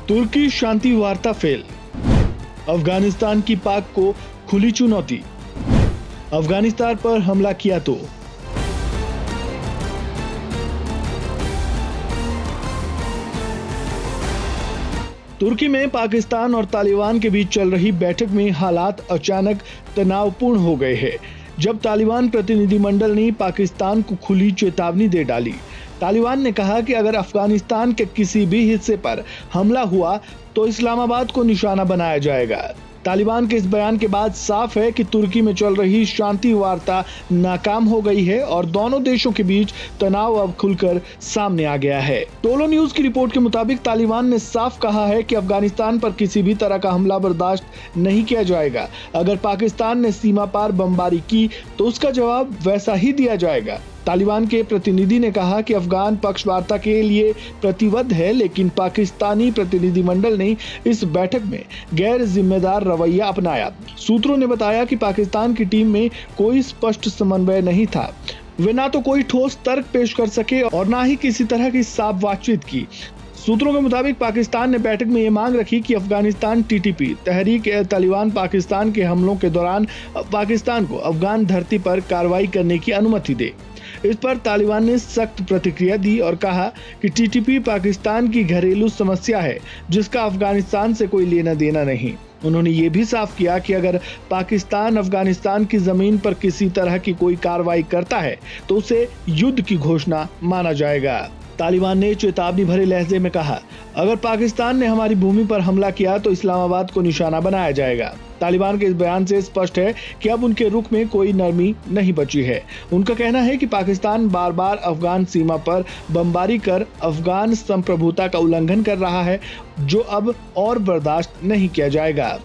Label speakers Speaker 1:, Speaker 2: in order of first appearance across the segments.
Speaker 1: तुर्की शांति वार्ता फेल। अफगानिस्तान की पाक को खुली चुनौती। अफगानिस्तान पर हमला किया तो। तुर्की में पाकिस्तान और तालिबान के बीच चल रही बैठक में हालात अचानक तनावपूर्ण हो गए हैं, जब तालिबान प्रतिनिधिमंडल ने पाकिस्तान को खुली चेतावनी दे डाली। तालिबान ने कहा कि अगर अफगानिस्तान के किसी भी हिस्से पर हमला हुआ तो इस्लामाबाद को निशाना बनाया जाएगा। तालिबान के इस बयान के बाद साफ है कि तुर्की में चल रही शांति वार्ता नाकाम हो गई है और दोनों देशों के बीच तनाव अब खुलकर सामने आ गया है। टोलो न्यूज की रिपोर्ट के मुताबिक तालिबान ने साफ कहा है कि अफगानिस्तान पर किसी भी तरह का हमला बर्दाश्त नहीं किया जाएगा। अगर पाकिस्तान ने सीमा पार बमबारी की तो उसका जवाब वैसा ही दिया जाएगा। तालिबान के प्रतिनिधि ने कहा कि अफगान पक्ष वार्ता के लिए प्रतिबद्ध है, लेकिन पाकिस्तानी प्रतिनिधिमंडल ने इस बैठक में गैर जिम्मेदार रवैया अपनाया। सूत्रों ने बताया कि पाकिस्तान की टीम में कोई स्पष्ट समन्वय नहीं था। वे ना तो कोई ठोस तर्क पेश कर सके और ना ही किसी तरह की साफ बातचीत की। सूत्रों के मुताबिक पाकिस्तान ने बैठक में ये मांग रखी कि अफगानिस्तान टीटीपी तहरीक-ए-तालिबान पाकिस्तान के हमलों के दौरान पाकिस्तान को अफगान धरती पर कार्रवाई करने की अनुमति दे। इस पर तालिबान ने सख्त प्रतिक्रिया दी और कहा कि टीटीपी पाकिस्तान की घरेलू समस्या है, जिसका अफगानिस्तान से कोई लेना देना नहीं। उन्होंने ये भी साफ किया कि अगर पाकिस्तान अफगानिस्तान की जमीन पर किसी तरह की कोई कार्रवाई करता है तो उसे युद्ध की घोषणा माना जाएगा। तालिबान ने चेतावनी भरे लहजे में कहा, अगर पाकिस्तान ने हमारी भूमि पर हमला किया तो इस्लामाबाद को निशाना बनाया जाएगा। तालिबान के इस बयान से स्पष्ट है कि अब उनके रुख में कोई नरमी नहीं बची है। उनका कहना है कि पाकिस्तान बार बार अफगान सीमा पर बमबारी कर अफगान संप्रभुता का उल्लंघन कर रहा है, जो अब और बर्दाश्त नहीं किया जाएगा।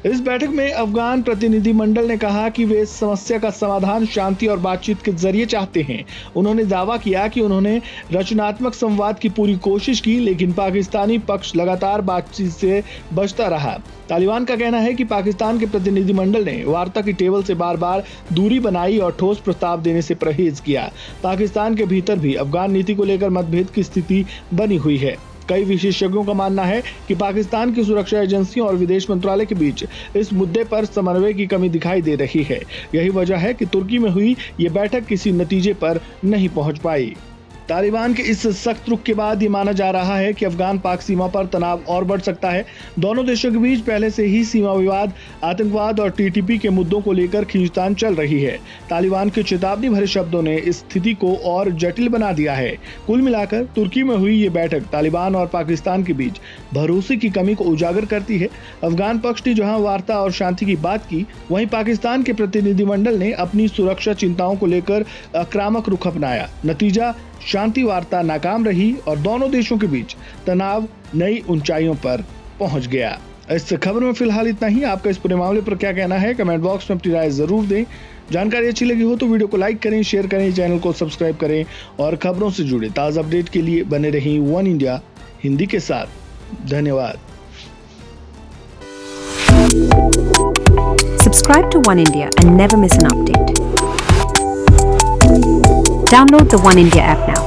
Speaker 1: इस बैठक में अफगान प्रतिनिधिमंडल ने कहा कि वे इस समस्या का समाधान शांति और बातचीत के जरिए चाहते हैं। उन्होंने दावा किया कि उन्होंने रचनात्मक संवाद की पूरी कोशिश की, लेकिन पाकिस्तानी पक्ष लगातार बातचीत से बचता रहा। तालिबान का कहना है कि पाकिस्तान के प्रतिनिधिमंडल ने वार्ता की टेबल से बार बार दूरी बनाई और ठोस प्रस्ताव देने से परहेज किया। पाकिस्तान के भीतर भी अफगान नीति को लेकर मतभेद की स्थिति बनी हुई है। कई विशेषज्ञों का मानना है कि पाकिस्तान की सुरक्षा एजेंसियों और विदेश मंत्रालय के बीच इस मुद्दे पर समन्वय की कमी दिखाई दे रही है। यही वजह है कि तुर्की में हुई ये बैठक किसी नतीजे पर नहीं पहुंच पाई। तालिबान के इस सख्त रुख के बाद ये माना जा रहा है कि अफगान पाक सीमा पर तनाव और बढ़ सकता है। दोनों देशों के बीच पहले से ही सीमा विवाद, आतंकवाद और टीटीपी के मुद्दों को लेकर खींचतान चल रही है। तालिबान के चेतावनी भरे शब्दों ने इस स्थिति को और जटिल बना दिया है। कुल मिलाकर तुर्की में हुई ये बैठक तालिबान और पाकिस्तान के बीच भरोसे की कमी को उजागर करती है। अफगान पक्ष ने जहां वार्ता और शांति की बात की, वहीं पाकिस्तान के प्रतिनिधिमंडल ने अपनी सुरक्षा चिंताओं को लेकर आक्रामक रुख अपनाया। नतीजा शांति वार्ता नाकाम रही और दोनों देशों के बीच तनाव नई ऊंचाइयों पर पहुंच गया। इस खबर में फिलहाल इतना ही। आपका इस पूरे मामले पर क्या कहना है, कमेंट बॉक्स में अपनी राय जरूर दें। जानकारी अच्छी लगी हो तो वीडियो को लाइक करें, शेयर करें, चैनल को सब्सक्राइब करें और खबरों से जुड़े ताज़ा अपडेट के लिए बने रहें वन इंडिया हिंदी के साथ। धन्यवाद।
Speaker 2: Subscribe to One India and never miss an update. Download the One India app now.